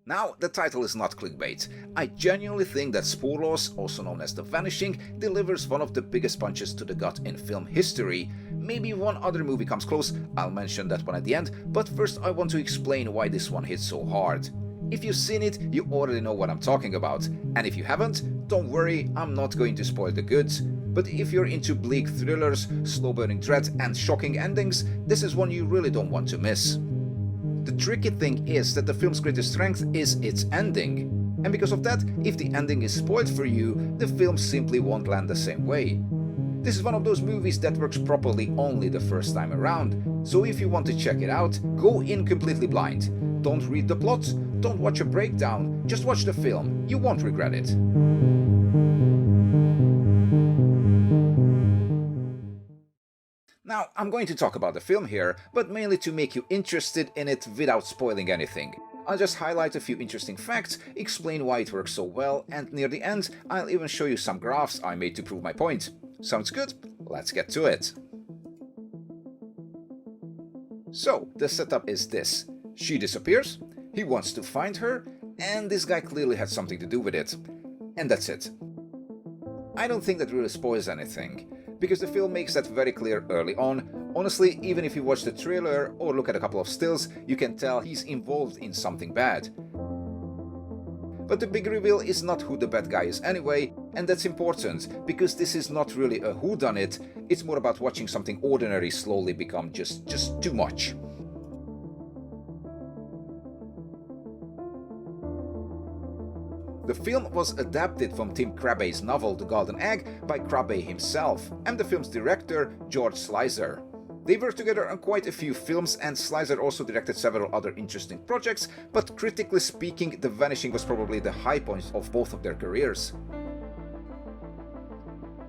Now, the title is not clickbait. I genuinely think that Spoorloos, also known as The Vanishing, delivers one of the biggest punches to the gut in film history. Maybe one other movie comes close, I'll mention that one at the end, but first I want to explain why this one hits so hard. If you've seen it, you already know what I'm talking about, and if you haven't, don't worry, I'm not going to spoil the goods. But if you're into bleak thrillers, slow-burning dread and shocking endings, this is one you really don't want to miss. The tricky thing is that the film's greatest strength is its ending, and because of that, if the ending is spoiled for you, the film simply won't land the same way. This is one of those movies that works properly only the first time around, so if you want to check it out, go in completely blind. Don't read the plot, don't watch a breakdown, just watch the film, you won't regret it. Now, I'm going to talk about the film here, but mainly to make you interested in it without spoiling anything. I'll just highlight a few interesting facts, explain why it works so well, and near the end, I'll even show you some graphs I made to prove my point. Sounds good? Let's get to it. So, the setup is this. She disappears, he wants to find her, and this guy clearly had something to do with it. And that's it. I don't think that really spoils anything, because the film makes that very clear early on. Honestly, even if you watch the trailer or look at a couple of stills, you can tell he's involved in something bad. But the big reveal is not who the bad guy is anyway, and that's important, because this is not really a whodunit, it's more about watching something ordinary slowly become just too much. The film was adapted from Tim Krabbé's novel The Golden Egg by Krabbé himself, and the film's director, George Sluizer. They worked together on quite a few films, and Sluizer also directed several other interesting projects, but critically speaking, The Vanishing was probably the high point of both of their careers.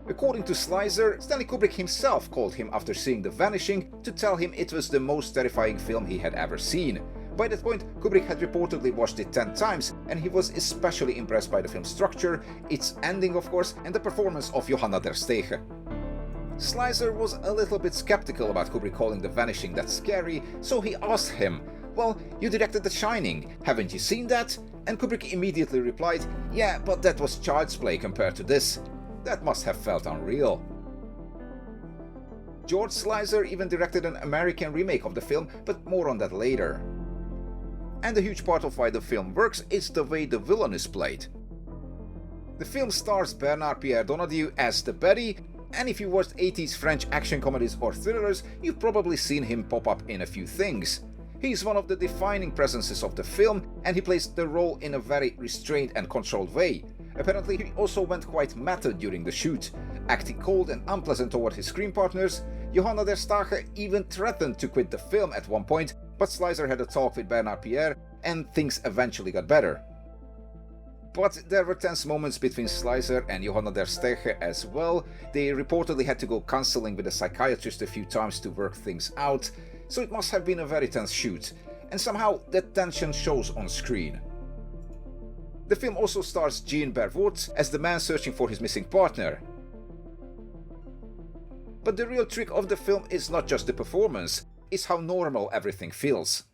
According to Sluizer, Stanley Kubrick himself called him after seeing The Vanishing to tell him it was the most terrifying film he had ever seen. By that point, Kubrick had reportedly watched it 10 times, and he was especially impressed by the film's structure, its ending of course, and the performance of Johanna der Stege. Sluizer was a little bit skeptical about Kubrick calling The Vanishing that scary, so he asked him, "Well, you directed The Shining, haven't you seen that?" And Kubrick immediately replied, "Yeah, but that was child's play compared to this. That must have felt unreal." George Sluizer even directed an American remake of the film, but more on that later. And a huge part of why the film works is the way the villain is played. The film stars Bernard-Pierre Donnadieu as the baddie, and if you watched 80s French action comedies or thrillers, you've probably seen him pop up in a few things. He's one of the defining presences of the film, and he plays the role in a very restrained and controlled way. Apparently, he also went quite meta during the shoot, acting cold and unpleasant toward his screen partners. Johanna der Stege even threatened to quit the film at one point, but Sluizer had a talk with Bernard-Pierre, and things eventually got better. But there were tense moments between Sluizer and Johanna der Stege as well. They reportedly had to go counseling with a psychiatrist a few times to work things out, so it must have been a very tense shoot, and somehow that tension shows on screen. The film also stars Jean Bervoet as the man searching for his missing partner. But the real trick of the film is not just the performance, it's how normal everything feels.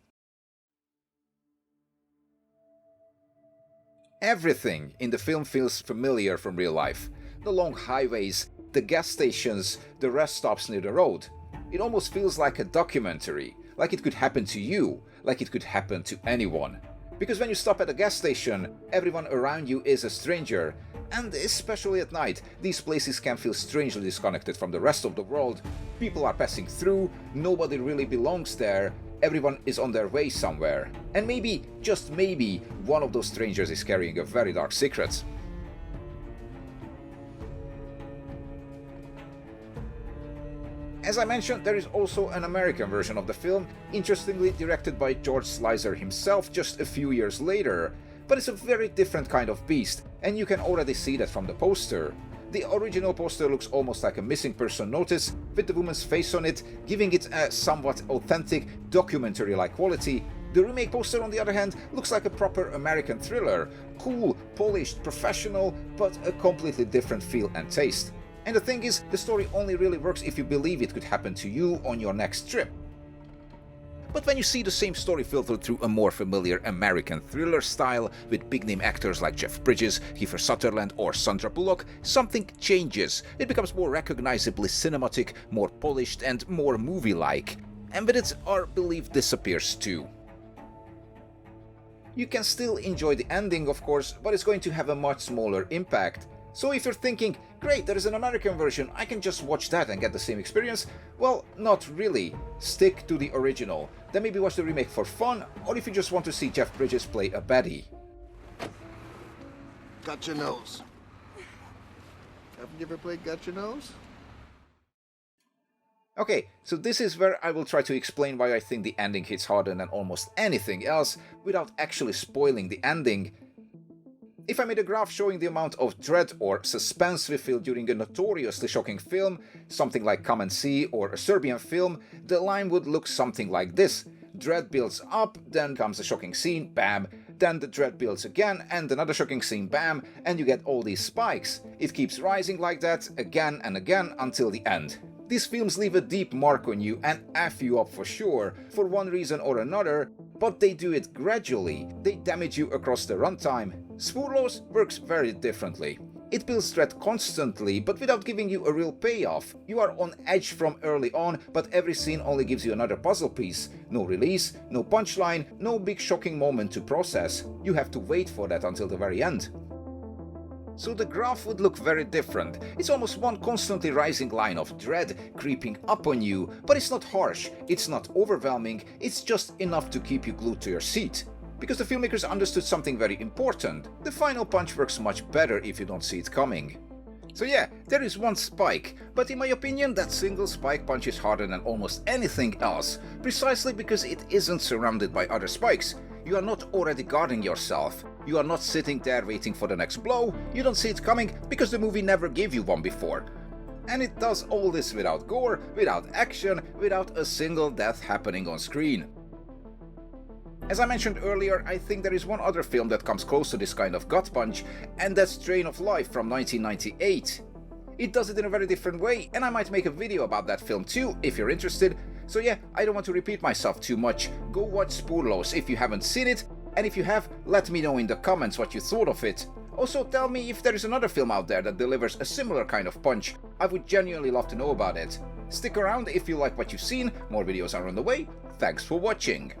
Everything in the film feels familiar from real life. The long highways, the gas stations, the rest stops near the road. It almost feels like a documentary, like it could happen to you, like it could happen to anyone. Because when you stop at a gas station, everyone around you is a stranger, and especially at night, these places can feel strangely disconnected from the rest of the world. People are passing through, nobody really belongs there, everyone is on their way somewhere. And maybe, just maybe, one of those strangers is carrying a very dark secret. As I mentioned, there is also an American version of the film, interestingly directed by George Sluizer himself just a few years later. But it's a very different kind of beast, and you can already see that from the poster. The original poster looks almost like a missing person notice, with the woman's face on it, giving it a somewhat authentic, documentary-like quality. The remake poster, on the other hand, looks like a proper American thriller, cool, polished, professional, but a completely different feel and taste. And the thing is, the story only really works if you believe it could happen to you on your next trip. But when you see the same story filtered through a more familiar American thriller style, with big-name actors like Jeff Bridges, Kiefer Sutherland or Sandra Bullock, something changes. It becomes more recognizably cinematic, more polished and more movie-like. And with it, our belief disappears too. You can still enjoy the ending, of course, but it's going to have a much smaller impact. So if you're thinking, great, there is an American version, I can just watch that and get the same experience, well, not really. Stick to the original. Then maybe watch the remake for fun, or if you just want to see Jeff Bridges play a baddie. Got your nose. Haven't you ever played Got Your Nose? Okay, so this is where I will try to explain why I think the ending hits harder than almost anything else, without actually spoiling the ending. If I made a graph showing the amount of dread or suspense we feel during a notoriously shocking film, something like Come and See or a Serbian film, the line would look something like this. Dread builds up, then comes a shocking scene, bam, then the dread builds again and another shocking scene, bam, and you get all these spikes. It keeps rising like that again and again until the end. These films leave a deep mark on you and F you up for sure, for one reason or another, but they do it gradually. They damage you across the runtime. Spoorloos works very differently. It builds dread constantly, but without giving you a real payoff. You are on edge from early on, but every scene only gives you another puzzle piece. No release, no punchline, no big shocking moment to process. You have to wait for that until the very end. So the graph would look very different. It's almost one constantly rising line of dread creeping up on you, but it's not harsh, it's not overwhelming, it's just enough to keep you glued to your seat. Because the filmmakers understood something very important. The final punch works much better if you don't see it coming. So yeah, there is one spike, but in my opinion that single spike punches harder than almost anything else, precisely because it isn't surrounded by other spikes. You are not already guarding yourself. You are not sitting there waiting for the next blow, you don't see it coming because the movie never gave you one before. And it does all this without gore, without action, without a single death happening on screen. As I mentioned earlier, I think there is one other film that comes close to this kind of gut punch, and that's Train of Life from 1998. It does it in a very different way, and I might make a video about that film too, if you're interested. So yeah, I don't want to repeat myself too much. Go watch Spoorloos if you haven't seen it, and if you have, let me know in the comments what you thought of it. Also tell me if there is another film out there that delivers a similar kind of punch. I would genuinely love to know about it. Stick around if you like what you've seen, more videos are on the way. Thanks for watching.